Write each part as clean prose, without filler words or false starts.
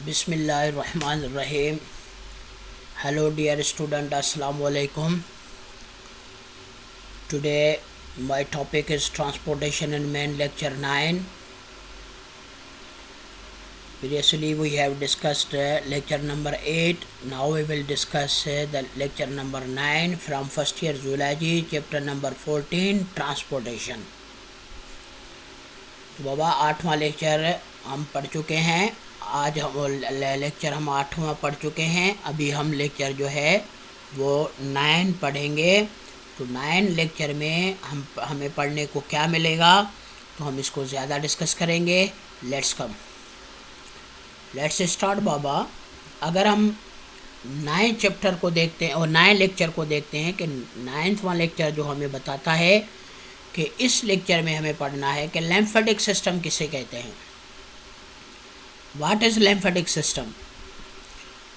बिस्मिल्लाहिर्रहमानिर्रहीम। Hello dear student, अस्सलाम वालेकुम। Today my topic is transportation in main lecture 9. Previously we have discussed lecture number 8. Now we will discuss the lecture number 9 from first year zoology, chapter number 14, transportation. तो बाबा 8वां lecture हम पढ़ चुके हैं। आज हम lecture 8वां पढ़ चुके हैं। अभी हम लेक्चर जो है वो 9 पढ़ेंगे। तो 9 लेक्चर में हमें पढ़ने को क्या मिलेगा, तो हम इसको ज़्यादा डिस्कस करेंगे। लेट्स स्टार्ट बाबा। अगर हम 9 चैप्टर को देखते हैं और 9 लेक्चर को देखते हैं कि 9वां लेक्चर जो हमें बताता है कि इस लेक्चर में हमें पढ़ना है कि लिम्फेटिक सिस्टम किसे कहते हैं। What is lymphatic system?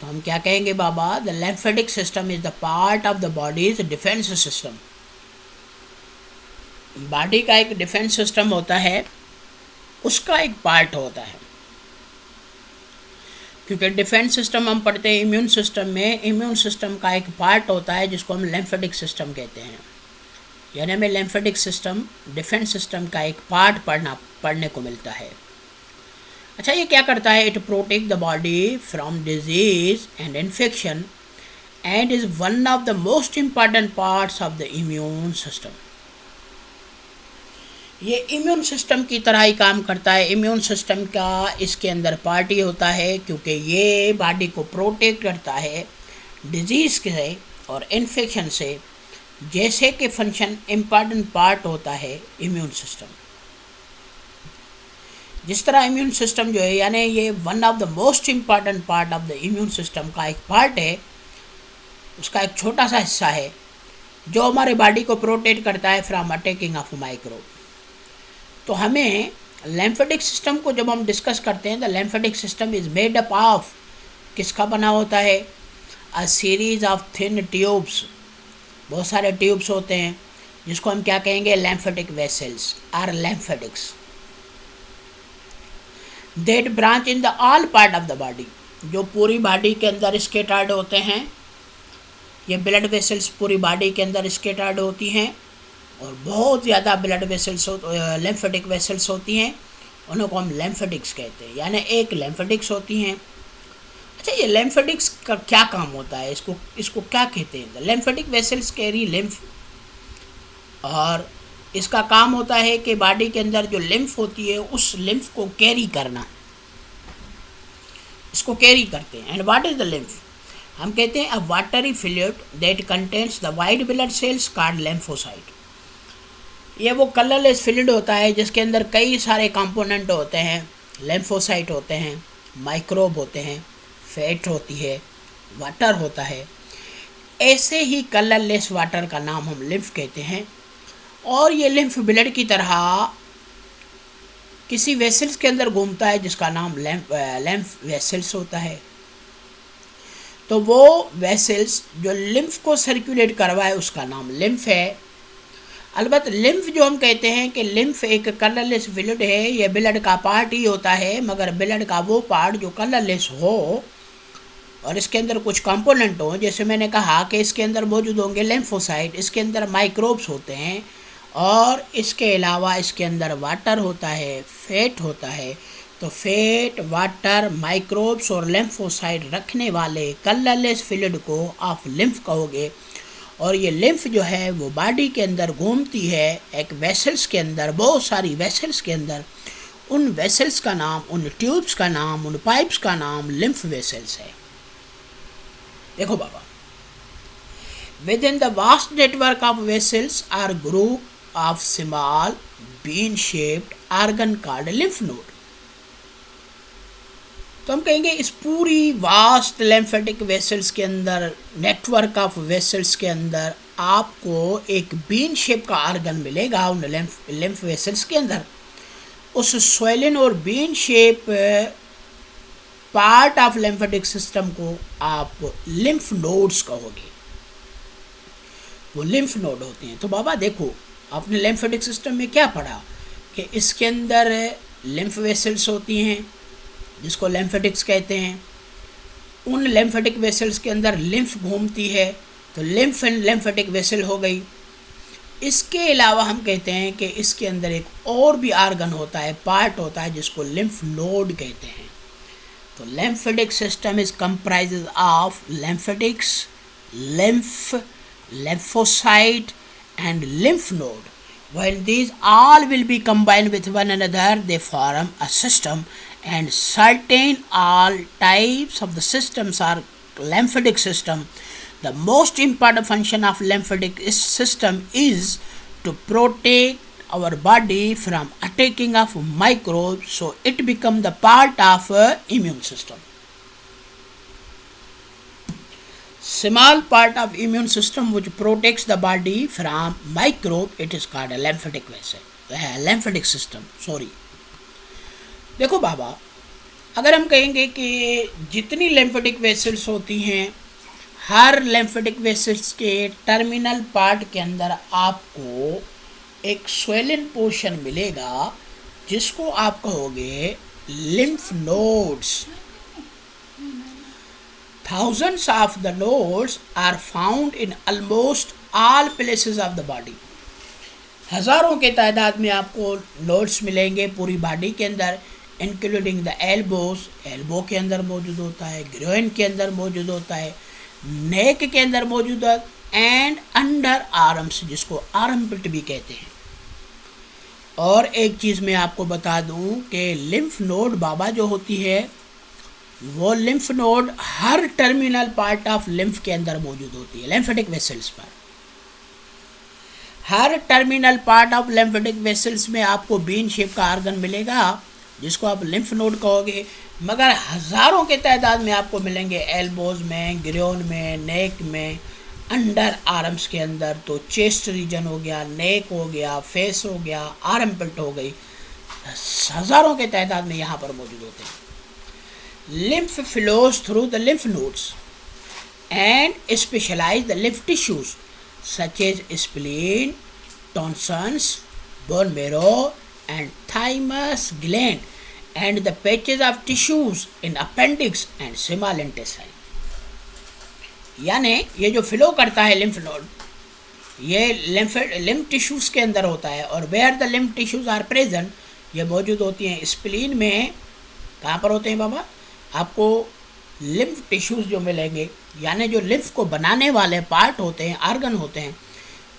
तो हम क्या कहेंगे बाबा, the lymphatic system is the part of the body's defence system. Body का एक डिफेंस सिस्टम होता है, उसका एक पार्ट होता है। क्योंकि डिफेंस सिस्टम हम पढ़ते हैं इम्यून सिस्टम में, इम्यून सिस्टम का एक पार्ट होता है जिसको हम लिम्फेटिक सिस्टम कहते हैं। यानी हमें लिम्फेटिक सिस्टम डिफेंस सिस्टम का एक पार्ट पढ़ने को मिलता है। अच्छा, ये क्या करता है? It protect the body from disease and infection and is one of the most important parts of the immune system. ये इम्यून सिस्टम की तरह ही काम करता है। इम्यून सिस्टम का इसके अंदर पार्ट ही होता है, क्योंकि ये बॉडी को प्रोटेक्ट करता है डिजीज़ से और इन्फेक्शन से। जैसे कि फंक्शन इम्पॉर्टेंट पार्ट होता है इम्यून सिस्टम, जिस तरह इम्यून सिस्टम जो है, यानी ये one of the most important part of the immune system का एक पार्ट है, उसका एक छोटा सा हिस्सा है जो हमारे बॉडी को प्रोटेक्ट करता है फ्रॉम अटैकिंग ऑफ माइक्रोब। तो हमें लिम्फेटिक सिस्टम को जब हम डिस्कस करते हैं, the lymphatic system is made up of, किसका बना होता है? A series of thin tubes. बहुत सारे ट्यूब्स होते हैं जिसको हम क्या कहेंगे? Lymphatic vessels or lymphatics that branch in the all part of the body, जो पूरी बॉडी के अंदर स्कैटर्ड होते हैं। ये ब्लड वेसल्स पूरी बॉडी के अंदर स्कैटर्ड होती हैं और बहुत ज़्यादा ब्लड वेसल्स लिम्फेटिक वेसल्स होती हैं, उनको हम लिम्फेटिक्स कहते हैं। यानी एक लिम्फेटिक्स होती हैं। अच्छा, ये लिम्फेटिक्स का क्या काम होता है? इसको क्या कहते हैं? लिम्फेटिक वेसल्स कैरी लिम्फ, और इसका काम होता है कि बॉडी के अंदर जो लिम्फ होती है उस लिम्फ को कैरी करना, इसको कैरी करते हैं। And what is the lymph? हम कहते हैं a watery fluid that contains the white blood cells called lymphocyte. ये वो कलरलेस फ्लूइड होता है जिसके अंदर कई सारे कंपोनेंट होते हैं। लिम्फोसाइट होते हैं, माइक्रोब होते हैं, फैट होती है, वाटर होता है। ऐसे ही कलरलेस वाटर का नाम हम लिम्फ कहते हैं। और ये लिम्फ ब्लड की तरह किसी वेसल्स के अंदर घूमता है जिसका नाम लिम्फ वेसल्स होता है। तो वो वेसल्स जो लिम्फ को सर्कुलेट करवाए उसका नाम लिम्फ है। अलबत्त लिम्फ जो हम कहते हैं कि लिम्फ एक कलरलेस फ्लूइड है, ये ब्लड का पार्ट ही होता है, मगर ब्लड का वो पार्ट जो कलरलेस हो और इसके अंदर कुछ कंपोनेंट हो। जैसे मैंने कहा कि इसके अंदर मौजूद होंगे लिम्फोसाइट, इसके अंदर माइक्रोब्स होते हैं, और इसके अलावा इसके अंदर वाटर होता है, फैट होता है। तो फैट, वाटर, माइक्रोब्स और लिम्फोसाइट रखने वाले कलरलेस फ्लूइड को आप लिम्फ कहोगे। और ये लिम्फ जो है वो बॉडी के अंदर घूमती है एक वेसल्स के अंदर, बहुत सारी वेसल्स के अंदर। उन वेसल्स का नाम, उन ट्यूब्स का नाम, उन पाइप्स का नाम लिम्फ वेसल्स है। देखो बाबा, within the vast network of vessels are group of small bean shaped organ called lymph node. तो हम कहेंगे इस पूरी वास्ट लिम्फेटिक वेसल्स के अंदर, नेटवर्क ऑफ वेसल्स के अंदर आपको एक बीन शेप का ऑर्गन मिलेगा उन लिम्फ वेसल्स के अंदर। उस स्वेलन और bean shape part of lymphatic system को आप लिम्फ नोड्स कहोगे। वो लिम्फ नोड होते हैं। तो बाबा देखो, आपने लिम्फेटिक सिस्टम में क्या पढ़ा कि इसके अंदर लिम्फ वेसल्स होती हैं, जिसको लिम्फेटिक्स कहते हैं। उन लिम्फेटिक वेसल्स के अंदर लिम्फ घूमती है, तो लिम्फ एंड लिम्फेटिक वेसल हो गई। इसके अलावा हम कहते हैं कि इसके अंदर एक और भी आर्गन होता है, पार्ट होता है, जिसको लिम्फ नोड कहते हैं। तो lymphatic system is comprises of lymphatics, lymphocyte and lymph node. When these all will be combined with one another, they form a system, and certain all types of the systems are lymphatic system. The most important function of lymphatic system is to protect our body from attacking of microbes, so it become the part of immune system. Small part of immune system which protects the body from microbe, it is called a lymphatic vessel, lymphatic system. Sorry. देखो बाबा, अगर हम कहेंगे कि जितनी lymphatic vessels होती हैं, हर lymphatic vessels के terminal part के अंदर आपको एक स्वेलन पोर्शन मिलेगा, जिसको आप कहोगे lymph nodes. Thousands of the nodes are found in almost all places of the body. हज़ारों के तादाद में आपको नोड्स मिलेंगे पूरी बॉडी के अंदर, इंक्लूडिंग द एल्बोस, एल्बो के अंदर मौजूद होता है, ग्रोइन के अंदर मौजूद होता है, नेक के अंदर मौजूद है, एंड अंडर आर्म्स, जिसको आर्मपिट भी कहते हैं। और एक चीज़ मैं आपको बता दूं कि लिम्फ नोड बाबा जो होती है, वो लिम्फ नोड हर टर्मिनल पार्ट ऑफ लिम्फ के अंदर मौजूद होती है, लिम्फेटिक वेसल्स पर। हर terminal part of lymphatic vessels में आपको बीन शेप का आर्गन मिलेगा, जिसको आप लिम्फ नोड कहोगे, मगर हज़ारों के तादाद में आपको मिलेंगे एल्बोज में, ग्रोइन में, नेक में, अंडर आर्म्स के अंदर। तो चेस्ट रीजन हो गया, नेक हो गया, फेस हो गया, आर्मपिट हो गई, हज़ारों के तादाद में यहाँ पर मौजूद होते हैं। Lymph flows through the lymph nodes and specialise the lymph tissues such as spleen, tonsils, bone marrow and thymus gland and the patches of tissues in appendix and small intestine. यानी ये जो फ्लो करता है lymph node, ये lymph tissues के अंदर होता है, और where the lymph tissues are present, ये मौजूद होती हैं स्प्लीन में। कहाँ पर होते हैं बाबा? आपको लिम्फ टिश्यूज़ जो मिलेंगे, यानी जो लिम्फ को बनाने वाले पार्ट होते हैं, आर्गन होते हैं,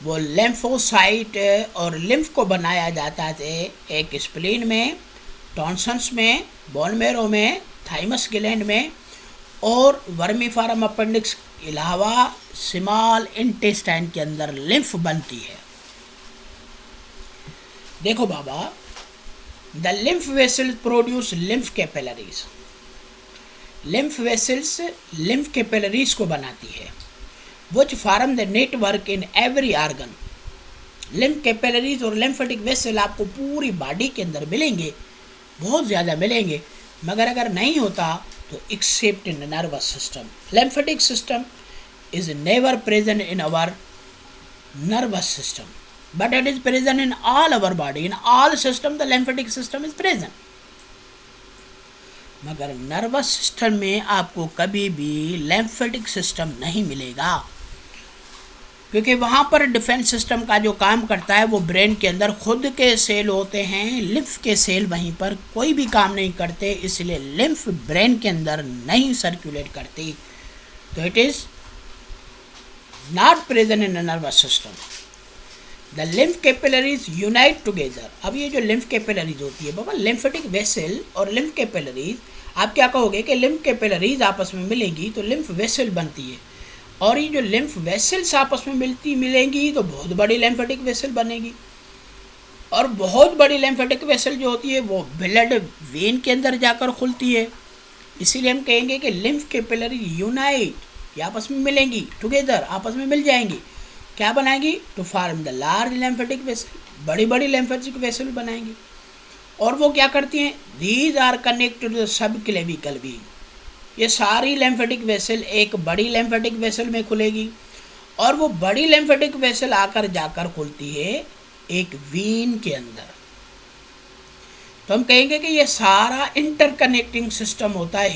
वो लिम्फोसाइट और लिम्फ को बनाया जाता है एक स्प्लीन में, टॉन्सन्स में, बोन मेरो में, थाइमस ग्लैंड में, और वर्मीफॉरम अपेंडिक्स के अलावा स्मॉल इंटेस्टाइन के अंदर लिम्फ बनती है। देखो बाबा, the lymph vessels produce lymph capillaries. Lymph vessels lymph capillaries को बनाती है, which form the network in every organ. Lymph capillaries और लिम्फेटिक वेसल आपको पूरी बॉडी के अंदर मिलेंगे, बहुत ज़्यादा मिलेंगे, मगर अगर नहीं होता तो except in nervous system. Lymphatic system is never present in our nervous system, but it is present in all our body, in all system the lymphatic system is present. मगर नर्वस सिस्टम में आपको कभी भी lymphatic system नहीं मिलेगा, क्योंकि वहाँ पर डिफेंस सिस्टम का जो काम करता है वो ब्रेन के अंदर खुद के सेल होते हैं, लिम्फ के सेल वहीं पर कोई भी काम नहीं करते, इसलिए लिम्फ ब्रेन के अंदर नहीं सर्कुलेट करती, तो it is not present in the nervous system. The lymph capillaries unite together. अब ये जो लिम्फ कैपिलरीज होती है बाबा, लिम्फेटिक वेसल और लिम्फ कैपिलरीज, आप क्या कहोगे कि लिम्फ कैपिलरीज आपस में मिलेंगी तो लिम्फ वेसल बनती है, और ये जो लिम्फ वेसल्स आपस में मिलेंगी तो बहुत बड़ी लिम्फेटिक वेसल बनेगी, और बहुत बड़ी लिम्फेटिक वेसल जो होती है वो ब्लड वेन के अंदर जाकर खुलती है। इसीलिए हम कहेंगे कि लिम्फ कैपिलरी यूनाइट, ये आपस में मिलेंगी, टुगेदर आपस में मिल जाएंगी, क्या बनाएंगी? To form the large lymphatic vessel, बड़ी बड़ी लिम्फेटिक वेसल बनाएंगी। और वो क्या करती हैं? These are connected to the sub clavicle vein. ये सारी लिम्फेटिक वेसल एक बड़ी लिम्फेटिक वेसल में खुलेगी, और वो बड़ी लिम्फेटिक वेसल आकर जाकर खुलती है एक वेन के अंदर। तो हम कहेंगे कि ये सारा इंटरकनेक्टिंग सिस्टम होता है